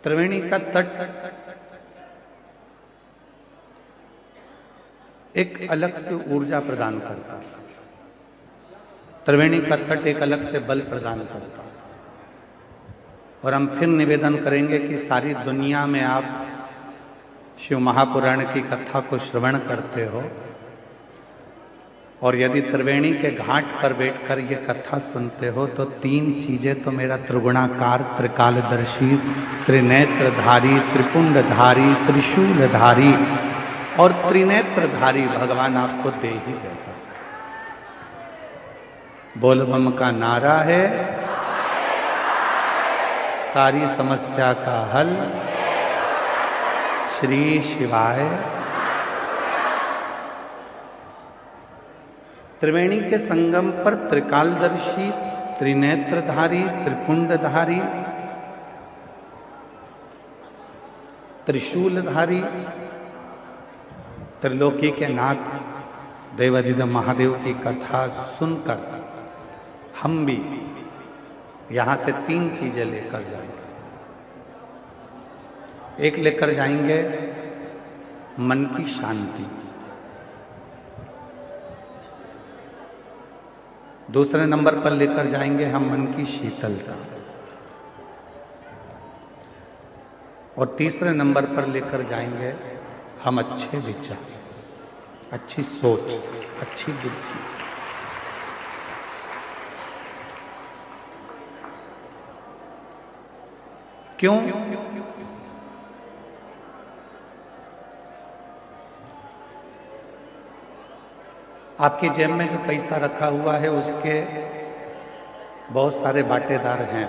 त्रिवेणी का तट एक अलग से ऊर्जा प्रदान करता है। त्रिवेणी का तट एक अलग से बल प्रदान करता है। और हम फिर निवेदन करेंगे कि सारी दुनिया में आप शिव महापुराण की कथा को श्रवण करते हो, और यदि त्रिवेणी के घाट पर बैठकर ये कथा सुनते हो तो तीन चीजें तो मेरा त्रिगुणाकार, त्रिकालदर्शी, त्रिनेत्रधारी, त्रिपुंडधारी, त्रिशूलधारी और त्रिनेत्रधारी भगवान आपको दे ही देगा। बोलबम का नारा है, सारी समस्या का हल श्री शिवाय। त्रिवेणी के संगम पर त्रिकालदर्शी, त्रिनेत्रधारी, त्रिपुंडधारी, त्रिशूलधारी, त्रिलोकी के नाथ देवाधिदेव महादेव की कथा सुनकर हम भी यहां से तीन चीजें लेकर जाएंगे। एक लेकर जाएंगे मन की शांति, दूसरे नंबर पर लेकर जाएंगे हम मन की शीतलता, और तीसरे नंबर पर लेकर जाएंगे हम अच्छे विचार, अच्छी सोच, अच्छी बुद्धि। क्यों? आपकी जेब में जो पैसा रखा हुआ है उसके बहुत सारे बाटेदार हैं।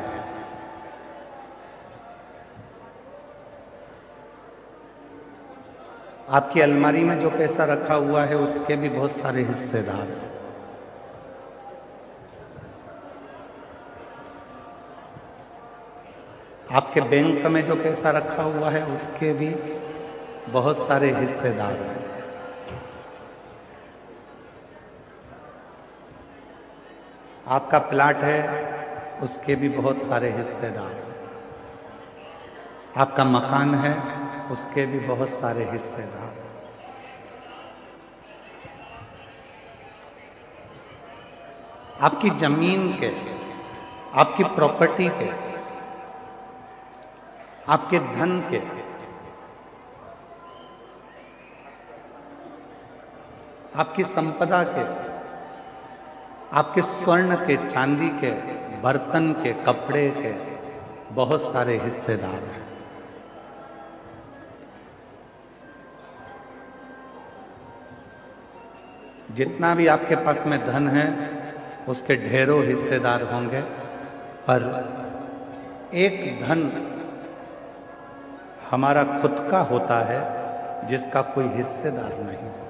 आपकी अलमारी में जो पैसा रखा हुआ है उसके भी बहुत सारे हिस्सेदार हैं। आपके बैंक में जो पैसा रखा हुआ है उसके भी बहुत सारे हिस्सेदार हैं। आपका प्लाट है उसके भी बहुत सारे हिस्सेदार हैं। आपका मकान है उसके भी बहुत सारे हिस्सेदार। आपकी जमीन के, आपकी प्रॉपर्टी के, आपके धन के, आपकी संपदा के, आपके स्वर्ण के, चांदी के, बर्तन के, कपड़े के बहुत सारे हिस्सेदार हैं। जितना भी आपके पास में धन है उसके ढेरों हिस्सेदार होंगे, पर एक धन हमारा खुद का होता है जिसका कोई हिस्सेदार नहीं होता।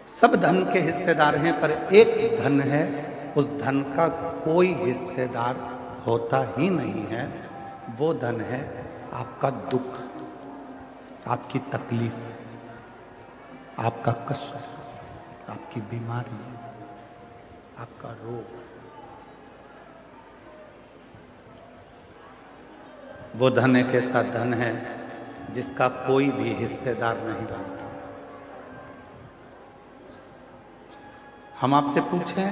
सब धन के हिस्सेदार हैं, पर एक धन है, उस धन का कोई हिस्सेदार होता ही नहीं है। वो धन है आपका दुख, आपकी तकलीफ, आपका कष्ट, आपकी बीमारी, आपका रोग। वो धन एक ऐसा धन है जिसका कोई भी हिस्सेदार नहीं बनता। हम आपसे पूछें,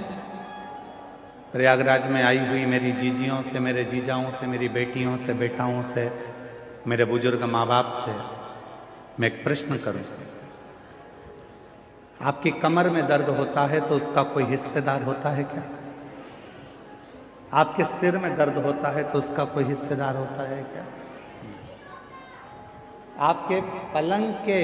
प्रयागराज में आई हुई मेरी जीजियों से, मेरे जीजाओं से, मेरी बेटियों से, बेटाओं से, मेरे बुजुर्ग माँ बाप से मैं एक प्रश्न करूं, आपकी कमर में दर्द होता है तो उसका कोई हिस्सेदार होता है क्या? आपके सिर में दर्द होता है तो उसका कोई हिस्सेदार होता है क्या? आपके पलंग के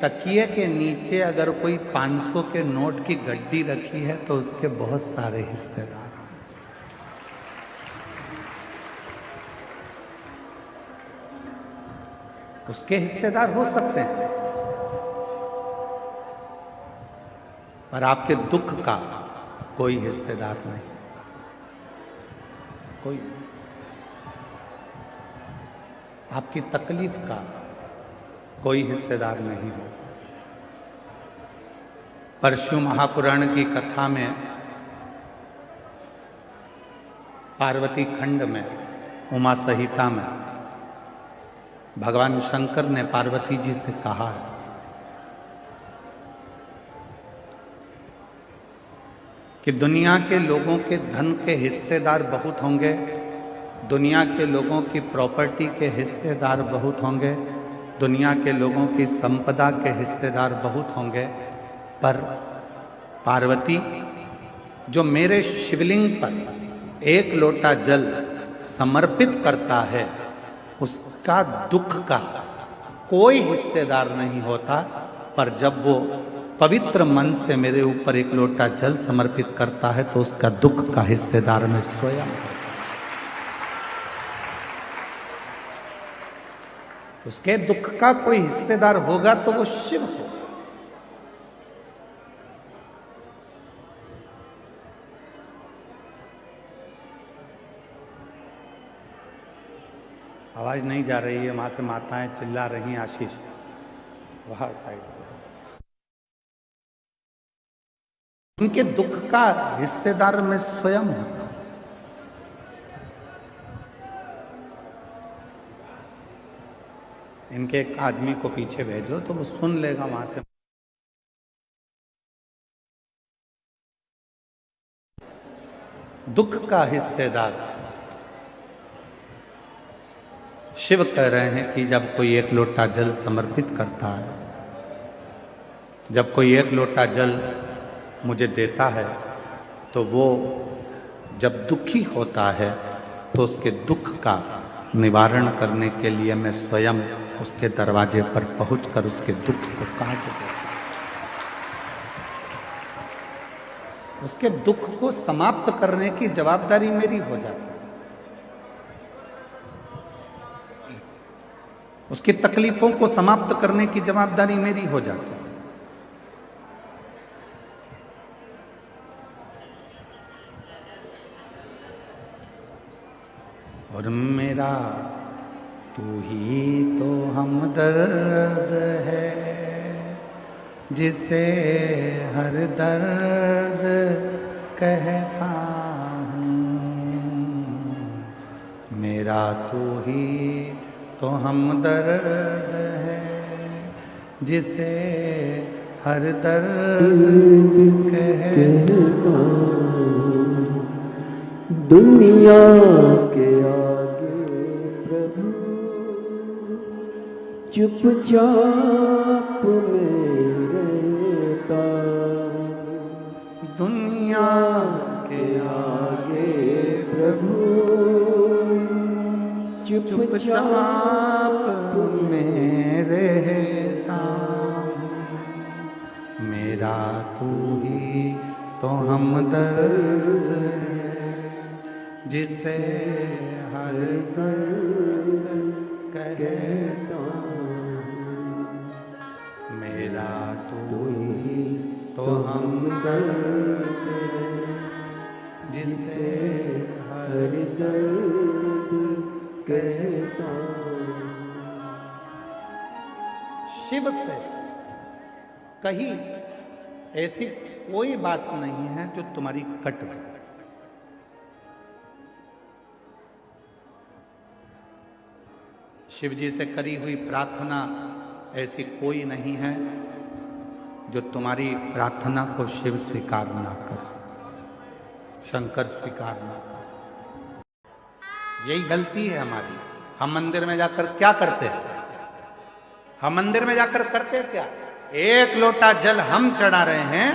तकिए के नीचे अगर कोई 500 के नोट की गड्डी रखी है तो उसके बहुत सारे हिस्सेदार। उसके हिस्सेदार हो सकते हैं, पर आपके दुख का कोई हिस्सेदार नहीं, कोई नहीं। आपकी तकलीफ का कोई हिस्सेदार नहीं हो। परशु महापुराण की कथा में पार्वती खंड में उमा संहिता में भगवान शंकर ने पार्वती जी से कहा है कि दुनिया के लोगों के धन के हिस्सेदार बहुत होंगे, दुनिया के लोगों की प्रॉपर्टी के हिस्सेदार बहुत होंगे, दुनिया के लोगों की संपदा के हिस्सेदार बहुत होंगे, पर पार्वती जो मेरे शिवलिंग पर एक लोटा जल समर्पित करता है उसका दुख का कोई हिस्सेदार नहीं होता, पर जब वो पवित्र मन से मेरे ऊपर एक लोटा जल समर्पित करता है तो उसका दुख का हिस्सेदार मैं स्वयं। उसके दुख का कोई हिस्सेदार होगा तो वो शिव होगा। आवाज नहीं जा रही है, वहां से माताएं चिल्ला रही हैं। आशीष वहां साइड, उनके दुख का हिस्सेदार मैं स्वयं हूं। इनके एक आदमी को पीछे भेजो तो वो सुन लेगा वहां से। दुख का हिस्सेदार शिव कह रहे हैं कि जब कोई एक लोटा जल समर्पित करता है, जब कोई एक लोटा जल मुझे देता है, तो वो जब दुखी होता है तो उसके दुख का निवारण करने के लिए मैं स्वयं उसके दरवाजे पर पहुंचकर उसके दुख को काट देता हूं। उसके दुख को समाप्त करने की जवाबदारी मेरी हो जाती है। उसकी तकलीफों को समाप्त करने की जवाबदारी मेरी हो जाती है। और मेरा तू ही तो हमदर्द है, जिसे हर दर्द कहता हूँ। मेरा तू ही तो हमदर्द है, जिसे हर दर्द कहता हूँ। दुनिया के आगे प्रभु चुपचाप में रहता। दुनिया के आगे प्रभु चुपचाप में रहता। मेरा तू ही तो हमदर्द है, जिसे हर दर्द कहता हूँ। मेरा तू ही तो हमदर्द है, जिसे हर दर्द कहता हूँ। शिव से कहीं ऐसी कोई बात नहीं है जो तुम्हारी कट जाए। शिव जी से करी हुई प्रार्थना ऐसी कोई नहीं है जो तुम्हारी प्रार्थना को शिव स्वीकार ना करे, शंकर स्वीकार ना करे। यही गलती है हमारी। हम मंदिर में जाकर क्या करते हैं? हम मंदिर में जाकर करते क्या? एक लोटा जल हम चढ़ा रहे हैं,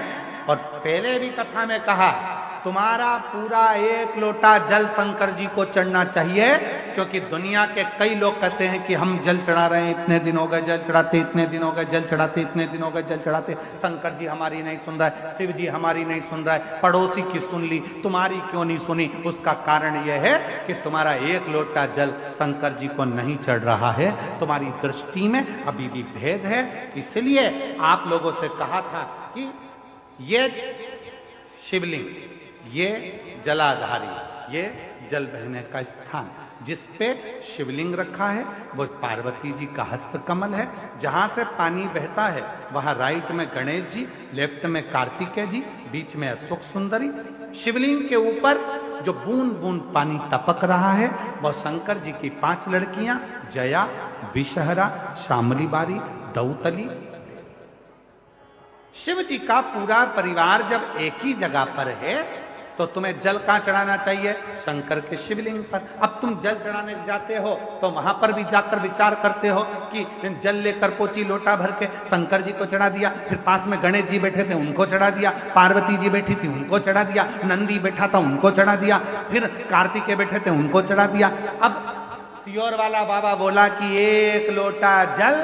और पहले भी कथा में कहा तुम्हारा पूरा एक लोटा जल शंकर जी को चढ़ना चाहिए, क्योंकि दुनिया के कई लोग कहते हैं कि हम जल चढ़ा रहे हैं, इतने दिन हो गए जल चढ़ाते, इतने दिन हो गए जल चढ़ाते, इतने दिन हो गए जल चढ़ाते, शंकर जी हमारी नहीं सुन रहा है, शिव जी हमारी नहीं सुन रहा है, पड़ोसी की सुन ली, तुम्हारी क्यों नहीं सुनी? उसका कारण यह है कि तुम्हारा एक लोटा जल शंकर जी को नहीं चढ़ रहा है। तुम्हारी दृष्टि में अभी भी भेद है। इसलिए आप लोगों से कहा था कि ये शिवलिंग, ये जलाधारी, ये जल बहने का स्थान, जिस पे शिवलिंग रखा है वो पार्वती जी का हस्त कमल है। जहां से पानी बहता है वहां राइट में गणेश जी, लेफ्ट में कार्तिकेय जी, बीच में अशोक सुंदरी। शिवलिंग के ऊपर जो बूंद बूंद पानी टपक रहा है वह शंकर जी की 5 लड़कियां, जया, विषहरा, शामली बारी, दौतली। शिव जी का पूरा परिवार जब एक ही जगह पर है तो तुम्हें जल कहां चढ़ाना चाहिए? शंकर के शिवलिंग पर। अब तुम जल चढ़ाने जाते हो तो वहां पर भी जाकर विचार करते हो कि जल लेकर पोची लोटा भर के शंकर जी को चढ़ा दिया, फिर पास में गणेश जी बैठे थे उनको चढ़ा दिया, पार्वती जी बैठी थी उनको चढ़ा दिया, नंदी बैठा था उनको चढ़ा दिया, फिर कार्तिकेय बैठे थे उनको चढ़ा दिया। अब सियोर वाला बाबा बोला कि 1 लोटा जल